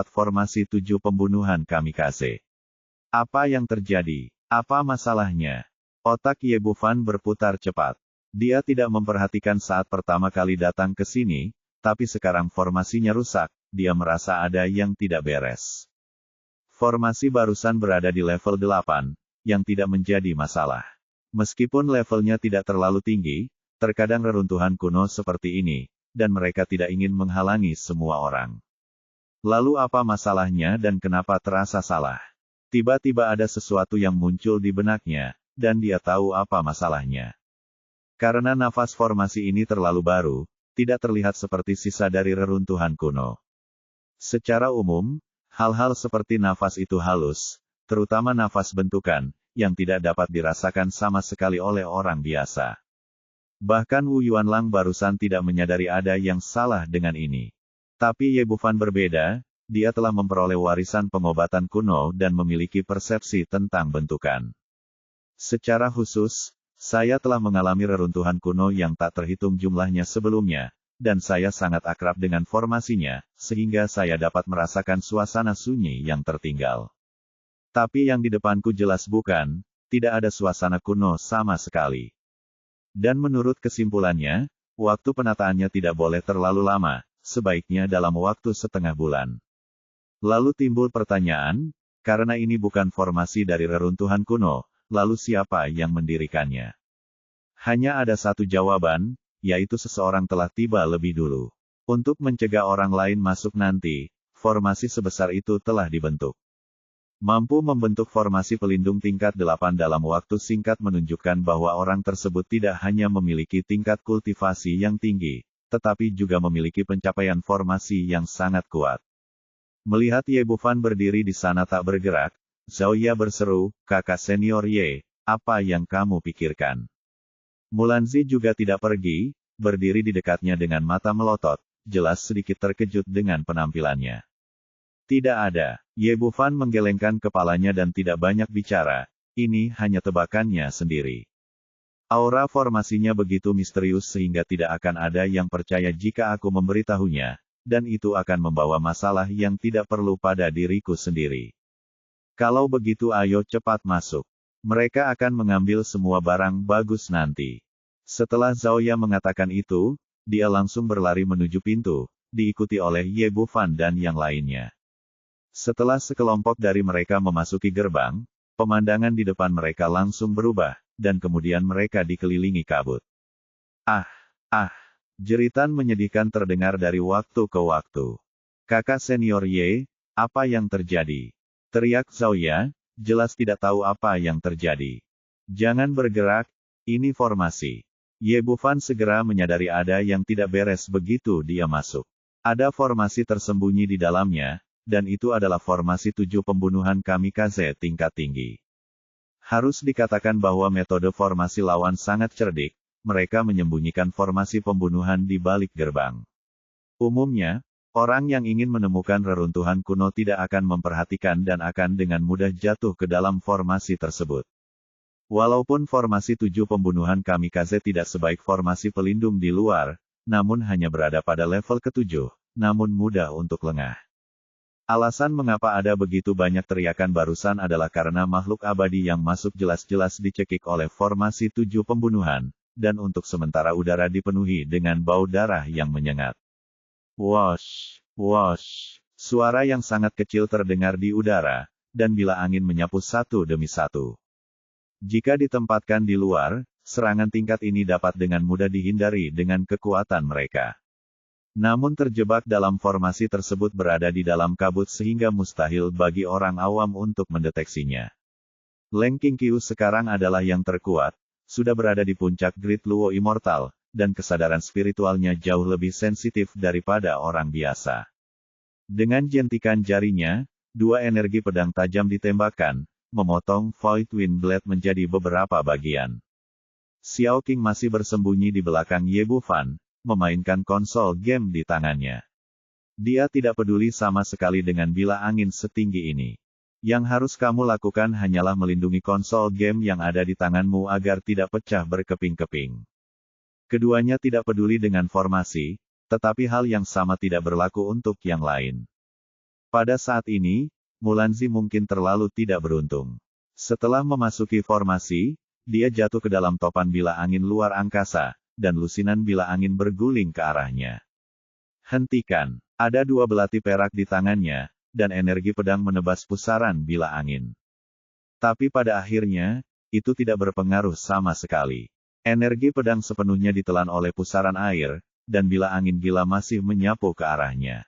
Formasi 7 Pembunuhan Kamikaze. Apa yang terjadi? Apa masalahnya? Otak Ye Bufan berputar cepat. Dia tidak memperhatikan saat pertama kali datang ke sini, tapi sekarang formasinya rusak, dia merasa ada yang tidak beres. Formasi barusan berada di level 8, yang tidak menjadi masalah. Meskipun levelnya tidak terlalu tinggi, terkadang reruntuhan kuno seperti ini, dan mereka tidak ingin menghalangi semua orang. Lalu apa masalahnya dan kenapa terasa salah? Tiba-tiba ada sesuatu yang muncul di benaknya, dan dia tahu apa masalahnya. Karena nafas formasi ini terlalu baru, tidak terlihat seperti sisa dari reruntuhan kuno. Secara umum, hal-hal seperti nafas itu halus, terutama nafas bentukan, yang tidak dapat dirasakan sama sekali oleh orang biasa. Bahkan Wu Yuanlang barusan tidak menyadari ada yang salah dengan ini. Tapi Ye Bufan berbeda, dia telah memperoleh warisan pengobatan kuno dan memiliki persepsi tentang bentukan. Secara khusus, saya telah mengalami reruntuhan kuno yang tak terhitung jumlahnya sebelumnya, dan saya sangat akrab dengan formasinya, sehingga saya dapat merasakan suasana sunyi yang tertinggal. Tapi yang di depanku jelas bukan, tidak ada suasana kuno sama sekali. Dan menurut kesimpulannya, waktu penataannya tidak boleh terlalu lama, sebaiknya dalam waktu setengah bulan. Lalu timbul pertanyaan, karena ini bukan formasi dari reruntuhan kuno, lalu siapa yang mendirikannya? Hanya ada satu jawaban, yaitu seseorang telah tiba lebih dulu. Untuk mencegah orang lain masuk nanti, formasi sebesar itu telah dibentuk. Mampu membentuk formasi pelindung tingkat 8 dalam waktu singkat menunjukkan bahwa orang tersebut tidak hanya memiliki tingkat kultivasi yang tinggi, tetapi juga memiliki pencapaian formasi yang sangat kuat. Melihat Ye Bufan berdiri di sana tak bergerak, Zhao Ya berseru, "Kakak senior Ye, apa yang kamu pikirkan?" Mulanzi juga tidak pergi, berdiri di dekatnya dengan mata melotot, jelas sedikit terkejut dengan penampilannya. Tidak ada. Ye Bufan menggelengkan kepalanya dan tidak banyak bicara, ini hanya tebakannya sendiri. Aura formasinya begitu misterius sehingga tidak akan ada yang percaya jika aku memberitahunya, dan itu akan membawa masalah yang tidak perlu pada diriku sendiri. Kalau begitu ayo cepat masuk. Mereka akan mengambil semua barang bagus nanti. Setelah Zhao Ya mengatakan itu, dia langsung berlari menuju pintu, diikuti oleh Ye Bufan dan yang lainnya. Setelah sekelompok dari mereka memasuki gerbang, pemandangan di depan mereka langsung berubah, dan kemudian mereka dikelilingi kabut. Ah! Jeritan menyedihkan terdengar dari waktu ke waktu. "Kakak senior Ye, apa yang terjadi?" teriak Zhao Ya, jelas tidak tahu apa yang terjadi. "Jangan bergerak, ini formasi." Ye Bufan segera menyadari ada yang tidak beres begitu dia masuk. Ada formasi tersembunyi di dalamnya, dan itu adalah formasi 7 pembunuhan kamikaze tingkat tinggi. Harus dikatakan bahwa metode formasi lawan sangat cerdik, mereka menyembunyikan formasi pembunuhan di balik gerbang. Umumnya, orang yang ingin menemukan reruntuhan kuno tidak akan memperhatikan dan akan dengan mudah jatuh ke dalam formasi tersebut. Walaupun formasi 7 pembunuhan kamikaze tidak sebaik formasi pelindung di luar, namun hanya berada pada level ke-7, namun mudah untuk lengah. Alasan mengapa ada begitu banyak teriakan barusan adalah karena makhluk abadi yang masuk jelas-jelas dicekik oleh formasi 7 pembunuhan, dan untuk sementara udara dipenuhi dengan bau darah yang menyengat. Wosh, wosh. Suara yang sangat kecil terdengar di udara, dan bila angin menyapu satu demi satu. Jika ditempatkan di luar, serangan tingkat ini dapat dengan mudah dihindari dengan kekuatan mereka. Namun terjebak dalam formasi tersebut berada di dalam kabut sehingga mustahil bagi orang awam untuk mendeteksinya. Leng Qingqiu sekarang adalah yang terkuat, sudah berada di puncak Great Luo Immortal, dan kesadaran spiritualnya jauh lebih sensitif daripada orang biasa. Dengan jentikan jarinya, 2 energi pedang tajam ditembakkan, memotong Void Wind Blade menjadi beberapa bagian. Xiao Qing masih bersembunyi di belakang Ye Bufan, memainkan konsol game di tangannya. Dia tidak peduli sama sekali dengan bila angin setinggi ini. Yang harus kamu lakukan hanyalah melindungi konsol game yang ada di tanganmu agar tidak pecah berkeping-keping. Keduanya tidak peduli dengan formasi, tetapi hal yang sama tidak berlaku untuk yang lain. Pada saat ini, Mulanzi mungkin terlalu tidak beruntung. Setelah memasuki formasi, dia jatuh ke dalam topan bila angin luar angkasa, dan lusinan bila angin berguling ke arahnya. Hentikan! Ada 2 belati perak di tangannya, dan energi pedang menebas pusaran bila angin. Tapi pada akhirnya, itu tidak berpengaruh sama sekali. Energi pedang sepenuhnya ditelan oleh pusaran air, dan bila angin gila masih menyapu ke arahnya.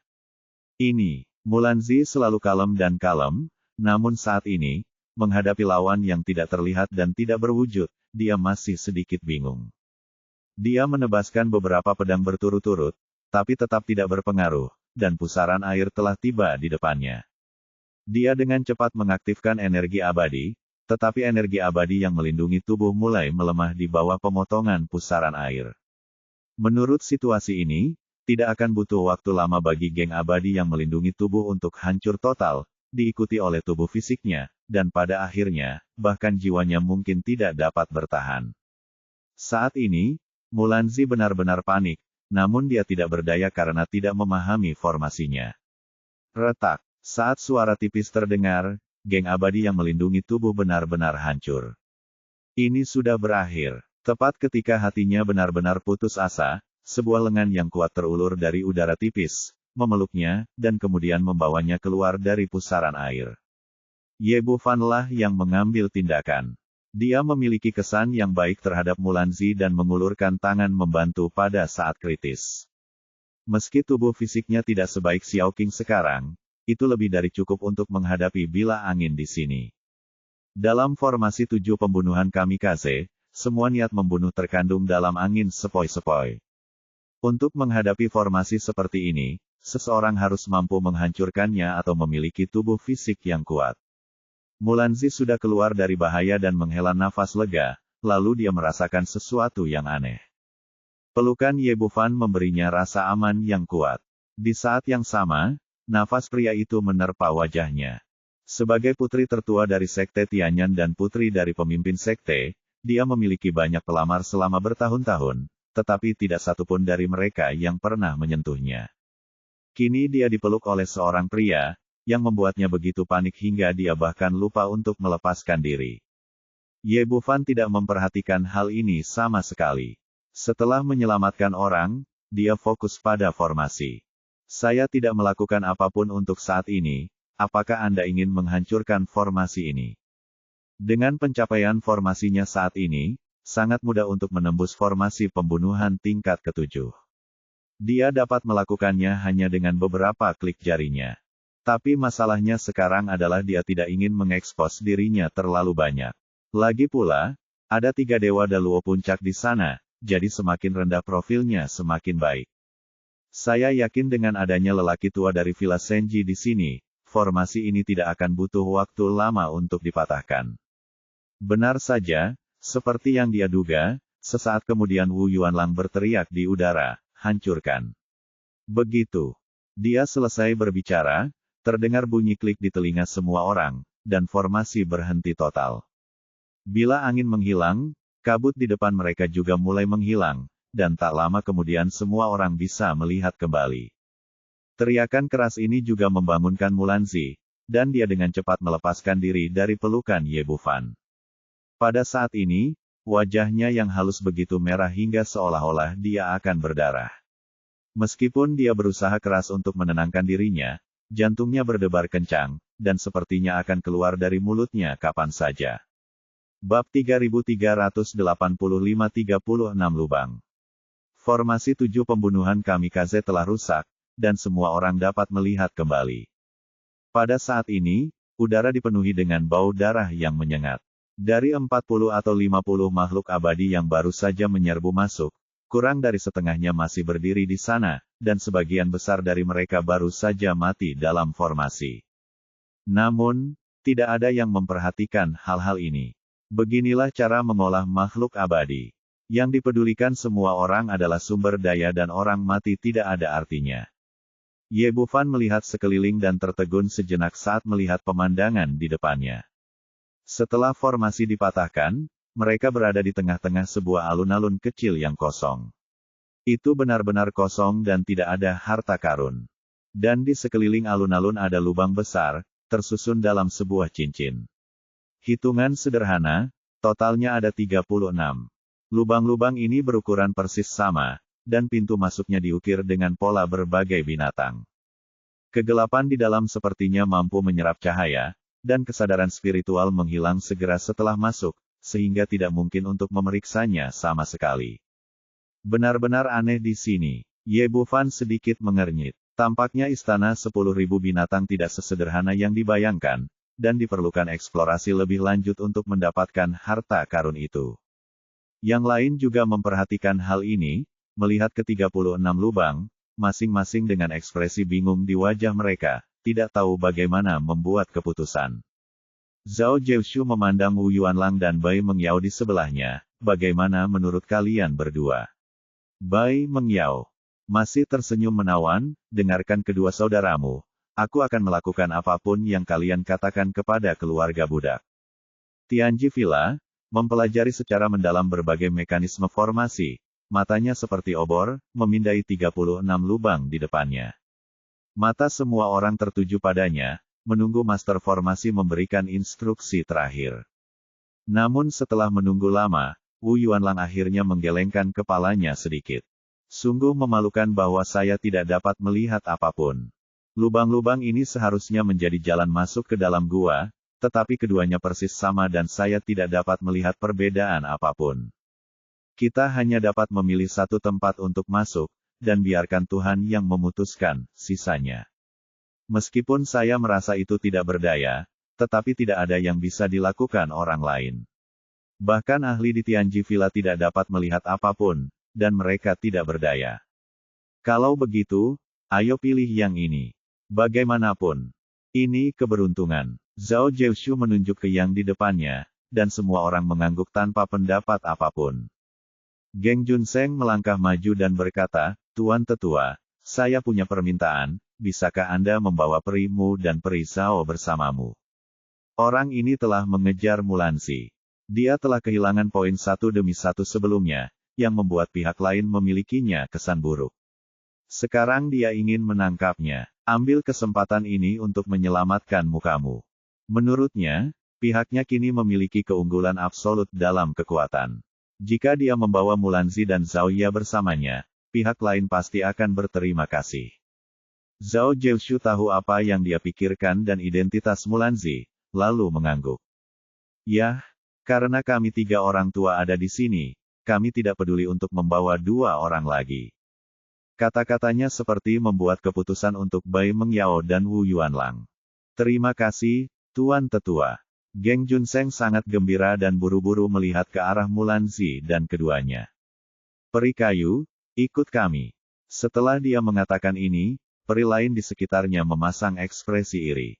Ini, Mulanzi selalu kalem, namun saat ini, menghadapi lawan yang tidak terlihat dan tidak berwujud, dia masih sedikit bingung. Dia menebaskan beberapa pedang berturut-turut, tapi tetap tidak berpengaruh, dan pusaran air telah tiba di depannya. Dia dengan cepat mengaktifkan energi abadi, tetapi energi abadi yang melindungi tubuh mulai melemah di bawah pemotongan pusaran air. Menurut situasi ini, tidak akan butuh waktu lama bagi geng abadi yang melindungi tubuh untuk hancur total, diikuti oleh tubuh fisiknya, dan pada akhirnya, bahkan jiwanya mungkin tidak dapat bertahan. Saat ini, Mulanzi benar-benar panik, namun dia tidak berdaya karena tidak memahami formasinya. Retak. Saat suara tipis terdengar, geng abadi yang melindungi tubuh benar-benar hancur. Ini sudah berakhir. Tepat ketika hatinya benar-benar putus asa, sebuah lengan yang kuat terulur dari udara tipis, memeluknya, dan kemudian membawanya keluar dari pusaran air. Ye Bufan lah yang mengambil tindakan. Dia memiliki kesan yang baik terhadap Mulanzi dan mengulurkan tangan membantu pada saat kritis. Meski tubuh fisiknya tidak sebaik Xiao Qing sekarang, itu lebih dari cukup untuk menghadapi bila angin di sini. Dalam formasi 7 pembunuhan kamikaze, semua niat membunuh terkandung dalam angin sepoi-sepoi. Untuk menghadapi formasi seperti ini, seseorang harus mampu menghancurkannya atau memiliki tubuh fisik yang kuat. Mulanzi sudah keluar dari bahaya dan menghela nafas lega, lalu dia merasakan sesuatu yang aneh. Pelukan Ye Bufan memberinya rasa aman yang kuat. Di saat yang sama, nafas pria itu menerpa wajahnya. Sebagai putri tertua dari Sekte Tianyan dan putri dari pemimpin sekte, dia memiliki banyak pelamar selama bertahun-tahun, tetapi tidak satupun dari mereka yang pernah menyentuhnya. Kini dia dipeluk oleh seorang pria, yang membuatnya begitu panik hingga dia bahkan lupa untuk melepaskan diri. Ye Bufan tidak memperhatikan hal ini sama sekali. Setelah menyelamatkan orang, dia fokus pada formasi. Saya tidak melakukan apapun untuk saat ini. Apakah Anda ingin menghancurkan formasi ini? Dengan pencapaian formasinya saat ini, sangat mudah untuk menembus formasi pembunuhan tingkat ke-7. Dia dapat melakukannya hanya dengan beberapa klik jarinya. Tapi masalahnya sekarang adalah dia tidak ingin mengekspos dirinya terlalu banyak. Lagi pula, ada 3 Dewa Daluo puncak di sana, jadi semakin rendah profilnya semakin baik. Saya yakin dengan adanya lelaki tua dari Villa Senji di sini, formasi ini tidak akan butuh waktu lama untuk dipatahkan. Benar saja, seperti yang dia duga, sesaat kemudian Wu Yuanlang berteriak di udara, hancurkan. Begitu dia selesai berbicara, terdengar bunyi klik di telinga semua orang, dan formasi berhenti total. Bila angin menghilang, kabut di depan mereka juga mulai menghilang, dan tak lama kemudian semua orang bisa melihat kembali. Teriakan keras ini juga membangunkan Mulanzi, dan dia dengan cepat melepaskan diri dari pelukan Ye Bufan. Pada saat ini, wajahnya yang halus begitu merah hingga seolah-olah dia akan berdarah. Meskipun dia berusaha keras untuk menenangkan dirinya, jantungnya berdebar kencang, dan sepertinya akan keluar dari mulutnya kapan saja. Bab 3385-36 Lubang. Formasi 7 pembunuhan kamikaze telah rusak, dan semua orang dapat melihat kembali. Pada saat ini, udara dipenuhi dengan bau darah yang menyengat. Dari 40 atau 50 makhluk abadi yang baru saja menyerbu masuk, kurang dari setengahnya masih berdiri di sana, dan sebagian besar dari mereka baru saja mati dalam formasi. Namun, tidak ada yang memperhatikan hal-hal ini. Beginilah cara mengolah makhluk abadi. Yang dipedulikan semua orang adalah sumber daya dan orang mati tidak ada artinya. Ye Bufan melihat sekeliling dan tertegun sejenak saat melihat pemandangan di depannya. Setelah formasi dipatahkan, mereka berada di tengah-tengah sebuah alun-alun kecil yang kosong. Itu benar-benar kosong dan tidak ada harta karun. Dan di sekeliling alun-alun ada lubang besar, tersusun dalam sebuah cincin. Hitungan sederhana, totalnya ada 36. Lubang-lubang ini berukuran persis sama, dan pintu masuknya diukir dengan pola berbagai binatang. Kegelapan di dalam sepertinya mampu menyerap cahaya, dan kesadaran spiritual menghilang segera setelah masuk, sehingga tidak mungkin untuk memeriksanya sama sekali. Benar-benar aneh di sini. Ye Bufan sedikit mengernyit. Tampaknya istana 10.000 binatang tidak sesederhana yang dibayangkan, dan diperlukan eksplorasi lebih lanjut untuk mendapatkan harta karun itu. Yang lain juga memperhatikan hal ini, melihat ke-36 lubang, masing-masing dengan ekspresi bingung di wajah mereka, tidak tahu bagaimana membuat keputusan. Zhao Jiushu memandang Wu Yuanlang dan Bai Mengyao di sebelahnya, bagaimana menurut kalian berdua? Bai Mengyao masih tersenyum menawan, dengarkan kedua saudaramu, aku akan melakukan apapun yang kalian katakan kepada keluarga budak. Tianji Villa mempelajari secara mendalam berbagai mekanisme formasi, matanya seperti obor, memindai 36 lubang di depannya. Mata semua orang tertuju padanya, menunggu master formasi memberikan instruksi terakhir. Namun setelah menunggu lama, Wu Yuanlang akhirnya menggelengkan kepalanya sedikit. Sungguh memalukan bahwa saya tidak dapat melihat apapun. Lubang-lubang ini seharusnya menjadi jalan masuk ke dalam gua, tetapi keduanya persis sama dan saya tidak dapat melihat perbedaan apapun. Kita hanya dapat memilih satu tempat untuk masuk, dan biarkan Tuhan yang memutuskan sisanya. Meskipun saya merasa itu tidak berdaya, tetapi tidak ada yang bisa dilakukan orang lain. Bahkan ahli di Tianji Villa tidak dapat melihat apapun, dan mereka tidak berdaya. Kalau begitu, ayo pilih yang ini. Bagaimanapun, ini keberuntungan. Zhao Jiushu menunjuk ke yang di depannya, dan semua orang mengangguk tanpa pendapat apapun. Geng Junseng melangkah maju dan berkata, Tuan Tetua, saya punya permintaan, bisakah Anda membawa Peri Mu dan Peri Zhao bersamamu? Orang ini telah mengejar Mulanzi. Dia telah kehilangan poin satu demi satu sebelumnya, yang membuat pihak lain memilikinya kesan buruk. Sekarang dia ingin menangkapnya. Ambil kesempatan ini untuk menyelamatkan mukamu. Menurutnya, pihaknya kini memiliki keunggulan absolut dalam kekuatan. Jika dia membawa Mulanzi dan Zhao Ya bersamanya, pihak lain pasti akan berterima kasih. Zhao Jiushu tahu apa yang dia pikirkan dan identitas Mulanzi, lalu mengangguk. Yah, karena kami 3 orang tua ada di sini, kami tidak peduli untuk membawa 2 orang lagi. Kata-katanya seperti membuat keputusan untuk Bai Mengyao dan Wu Yuanlang. Terima kasih, Tuan Tetua. Geng Junseng sangat gembira dan buru-buru melihat ke arah Mulanzi dan keduanya. Peri kayu, ikut kami. Setelah dia mengatakan ini, peri lain di sekitarnya memasang ekspresi iri.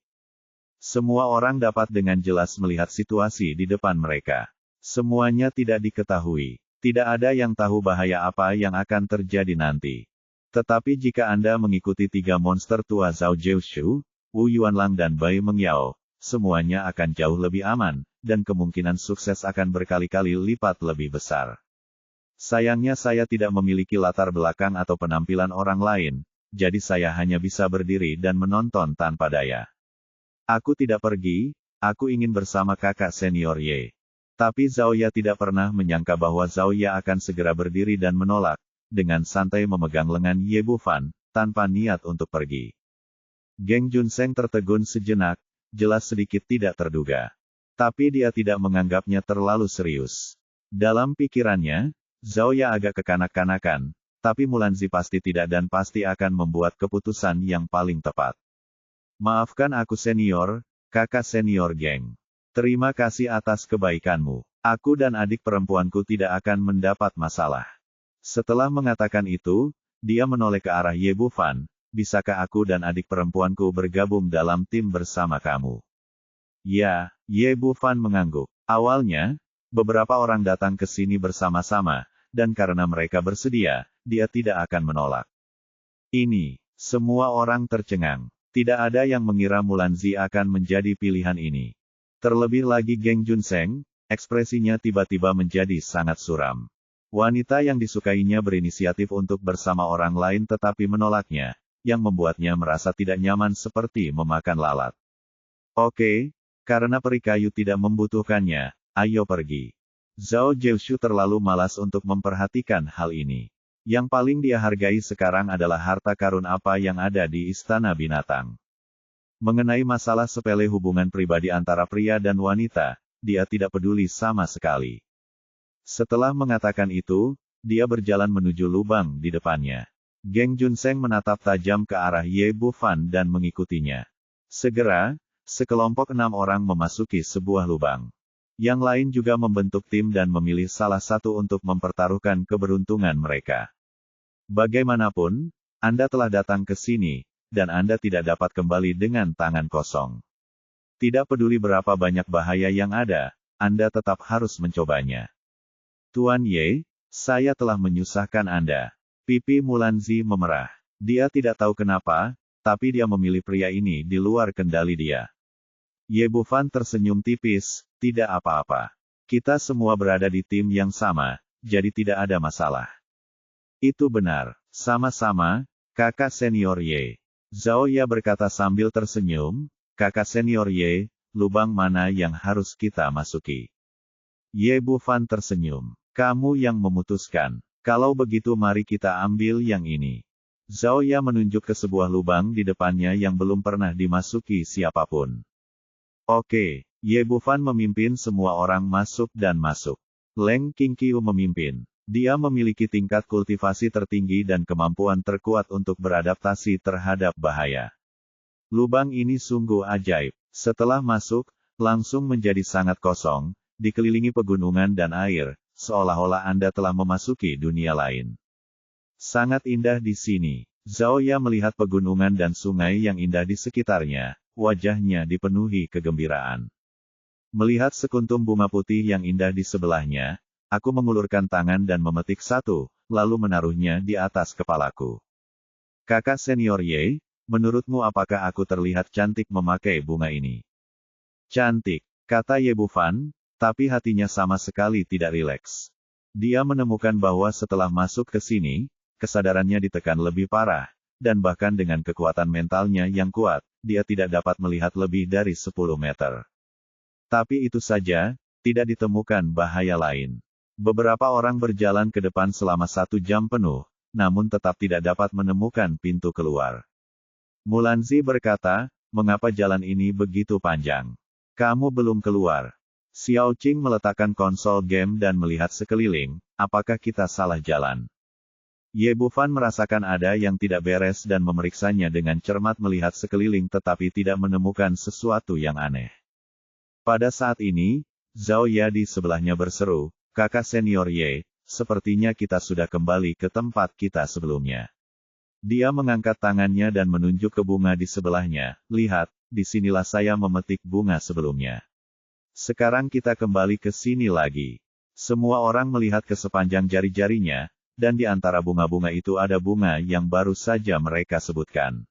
Semua orang dapat dengan jelas melihat situasi di depan mereka. Semuanya tidak diketahui. Tidak ada yang tahu bahaya apa yang akan terjadi nanti. Tetapi jika Anda mengikuti 3 monster tua Zhao Jiushu, Wu Yuanlang dan Bai Mengyao, semuanya akan jauh lebih aman, dan kemungkinan sukses akan berkali-kali lipat lebih besar. Sayangnya saya tidak memiliki latar belakang atau penampilan orang lain, jadi saya hanya bisa berdiri dan menonton tanpa daya. Aku tidak pergi, aku ingin bersama kakak senior Ye. Tapi Zhao Ya tidak pernah menyangka bahwa Zhao Ya akan segera berdiri dan menolak, dengan santai memegang lengan Ye Bufan, tanpa niat untuk pergi. Geng Junseng tertegun sejenak, jelas sedikit tidak terduga. Tapi dia tidak menganggapnya terlalu serius. Dalam pikirannya, Zhao Ya agak kekanak-kanakan, tapi Mulanzi pasti tidak dan pasti akan membuat keputusan yang paling tepat. Maafkan aku senior, kakak senior geng. Terima kasih atas kebaikanmu. Aku dan adik perempuanku tidak akan mendapat masalah. Setelah mengatakan itu, dia menoleh ke arah Ye Bufan, bisakah aku dan adik perempuanku bergabung dalam tim bersama kamu? Ya, Ye Bufan mengangguk. Awalnya, beberapa orang datang ke sini bersama-sama, dan karena mereka bersedia, dia tidak akan menolak. Ini, semua orang tercengang. Tidak ada yang mengira Mulanzi akan menjadi pilihan ini. Terlebih lagi Geng Junseng, ekspresinya tiba-tiba menjadi sangat suram. Wanita yang disukainya berinisiatif untuk bersama orang lain tetapi menolaknya, yang membuatnya merasa tidak nyaman seperti memakan lalat. Oke, karena peri kayu tidak membutuhkannya, ayo pergi. Zhao Jiushu terlalu malas untuk memperhatikan hal ini. Yang paling dia hargai sekarang adalah harta karun apa yang ada di Istana Binatang. Mengenai masalah sepele hubungan pribadi antara pria dan wanita, dia tidak peduli sama sekali. Setelah mengatakan itu, dia berjalan menuju lubang di depannya. Geng Junseng menatap tajam ke arah Ye Bufan dan mengikutinya. Segera, sekelompok 6 orang memasuki sebuah lubang. Yang lain juga membentuk tim dan memilih salah satu untuk mempertaruhkan keberuntungan mereka. Bagaimanapun, Anda telah datang ke sini, dan Anda tidak dapat kembali dengan tangan kosong. Tidak peduli berapa banyak bahaya yang ada, Anda tetap harus mencobanya. Tuan Ye, saya telah menyusahkan Anda. Pipi Mulanzi memerah. Dia tidak tahu kenapa, tapi dia memilih pria ini di luar kendali dia. Ye Bufan tersenyum tipis, tidak apa-apa. Kita semua berada di tim yang sama, jadi tidak ada masalah. Itu benar, sama-sama, kakak senior Ye. Zhao Ya berkata sambil tersenyum, kakak senior Ye, lubang mana yang harus kita masuki? Ye Bufan tersenyum. Kamu yang memutuskan. Kalau begitu mari kita ambil yang ini. Zhao Ya menunjuk ke sebuah lubang di depannya yang belum pernah dimasuki siapapun. Oke, Ye Bufan memimpin semua orang masuk dan masuk. Leng Qingqiu memimpin. Dia memiliki tingkat kultivasi tertinggi dan kemampuan terkuat untuk beradaptasi terhadap bahaya. Lubang ini sungguh ajaib. Setelah masuk, langsung menjadi sangat kosong, dikelilingi pegunungan dan air, seolah-olah Anda telah memasuki dunia lain. Sangat indah di sini. Zhao Ya melihat pegunungan dan sungai yang indah di sekitarnya, wajahnya dipenuhi kegembiraan. Melihat sekuntum bunga putih yang indah di sebelahnya, aku mengulurkan tangan dan memetik satu, lalu menaruhnya di atas kepalaku. Kakak senior Ye, menurutmu apakah aku terlihat cantik memakai bunga ini? Cantik, kata Ye Bufan, tapi hatinya sama sekali tidak rileks. Dia menemukan bahwa setelah masuk ke sini, kesadarannya ditekan lebih parah, dan bahkan dengan kekuatan mentalnya yang kuat, dia tidak dapat melihat lebih dari 10 meter. Tapi itu saja, tidak ditemukan bahaya lain. Beberapa orang berjalan ke depan selama 1 jam penuh, namun tetap tidak dapat menemukan pintu keluar. Mulanzi berkata, mengapa jalan ini begitu panjang? Kamu belum keluar. Xiao Qing meletakkan konsol game dan melihat sekeliling, apakah kita salah jalan? Ye Bufan merasakan ada yang tidak beres dan memeriksanya dengan cermat melihat sekeliling tetapi tidak menemukan sesuatu yang aneh. Pada saat ini, Zhao Ya di sebelahnya berseru, kakak senior Ye, sepertinya kita sudah kembali ke tempat kita sebelumnya. Dia mengangkat tangannya dan menunjuk ke bunga di sebelahnya, lihat, disinilah saya memetik bunga sebelumnya. Sekarang kita kembali ke sini lagi. Semua orang melihat ke sepanjang jari-jarinya, dan di antara bunga-bunga itu ada bunga yang baru saja mereka sebutkan.